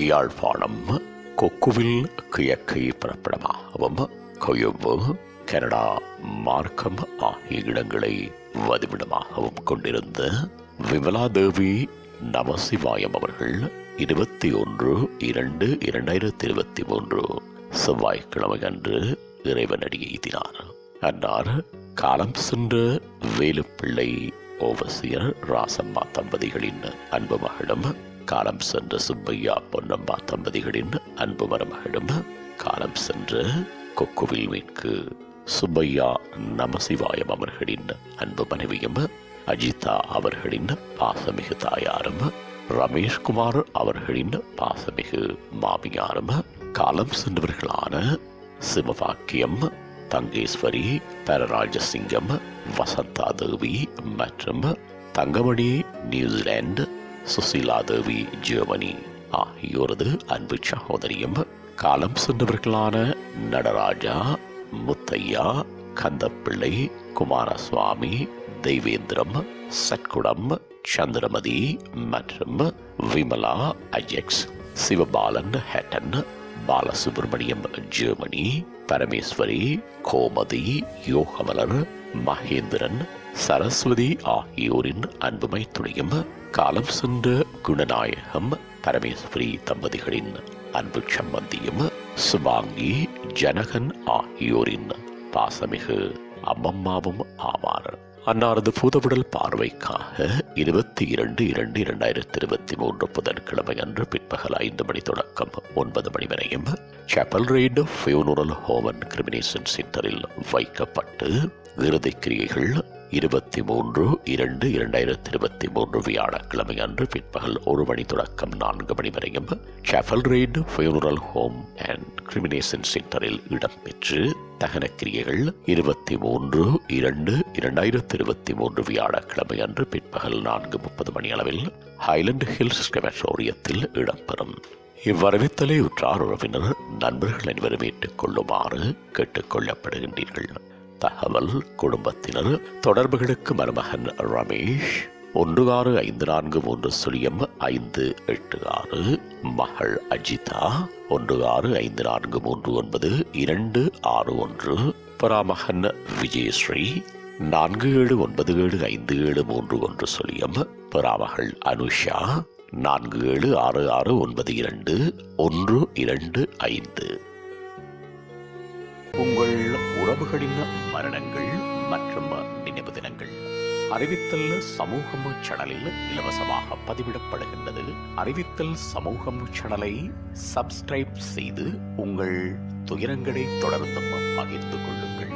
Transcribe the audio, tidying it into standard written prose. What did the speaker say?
Yazhpanam Kokkuvil கிழக்கை பிறப்பிடமாகவும் Colombo Canada மார்க்கம் ஆகிய இடங்களை வதிவிடமாகவும் கொண்டிருந்த விமலாதேவி நமசிவாயம் அவர்கள் 21/2/2023 செவ்வாய்க்கிழமை அன்று இறைவனடியை எய்தினார். அன்னார் காலம் சென்ற வேலுப்பிள்ளை ஓவசியர் ராசம்மா தம்பதிகளின் அன்பு மகளும், காலம் சென்ற சுப்பையா பொன்னம்மா தம்பதிகளின் அன்பு மருமகளும், காலம் சென்ற கொக்குவில் மேற்கு சுப்பையா நமசிவாயம் அவர்களின் அன்பு மனைவியும், அஜிதா அவர்களின் பாசமிகு தாயாரும், ரமேஷ்குமார் அவர்களின் பாசமிகு மாமியாரும், காலம் சென்றவர்களான சிவபாக்கியம், தங்கேஸ்வரி, பரராஜசிங்கம், வசந்தா தேவி மற்றும் தங்கமணி நியூசிலாந்து, சுசீலா தேவி ஜெர்மனி ஆகியோரது அன்பு சகோதரியும், காலம் சென்றவர்களான நடராஜா, முத்தையா, கந்தப்பிள்ளை, குமாரசுவாமி, தெய்வேந்திரம், சட்குடம், சந்திரமதி மற்றும் விமலா அஜெக்ஸ், சிவபாலன் ஹேட்டன், பாலசுப்ரமணியம் ஜெர்மனி, பரமேஸ்வரி, கோமதி, யோகமலர், மகேந்திரன், சரஸ்வதி ஆகியோரின் அன்புமை துணையும், காலம் சென்ற குணநாயகம் பரமேஸ்வரி தம்பதிகளின் அன்பு சம்பந்தியும், சுபாங்கி, ஜனகன் ஆகியோரின் பாசமிகு அம்மம்மாவும் ஆவார். அன்னாரது பூதவுடல் பார்வைக்காக 22/2/2023 புதன்கிழமை அன்று பிற்பகல் 5 மணி தொடக்கம் 9 மணி வரையும் Chappell raid funeral home and cremation சென்டரில் வைக்கப்பட்டு இறுதிக் கிரியைகள் 23/2/2023 வியாழக்கிழமை அன்று பிற்பகல் 1 மணி தொடக்கம் 4 மணி வரையும் Chappell raid funeral home and cremation சென்டரில் இடம்பெற்று தகன கிரியைகள் 23/2/2023 வியாழக்கிழமை அன்று பிற்பகல் 4:30 மணி அளவில் ஹைலண்ட் ஹில்ஸ் கிரெமட்டோரியத்தில் இடம்பெறும். இவ்வரவித்தலை உற்றார் உறவினர் நண்பர்கள் அனைவரும் ஏற்றுக் கொள்ளுமாறு கேட்டுக் கொள்ளப்படுகின்றீர்கள். தகவல் குடும்பத்தினர் தொடர்புகளுக்கு மருமகன் ரமேஷ் 1654300586, மகள் அஜிதா 165439 பராமகன் விஜயஸ்ரீ 47975731, பராமகள் அனுஷா 476692 உங்கள் உறவுகளின் மரணங்கள் மற்றும் நினைவு தினங்கள் அறிவித்தல் சமூகம் சேனலில் இலவசமாக பதிவிடப்படுகின்றது. அறிவித்தல் சமூகம் சேனலை சப்ஸ்கிரைப் செய்து உங்கள் துயரங்களை தொடர்ந்தும் பகிர்ந்து கொள்ளுங்கள்.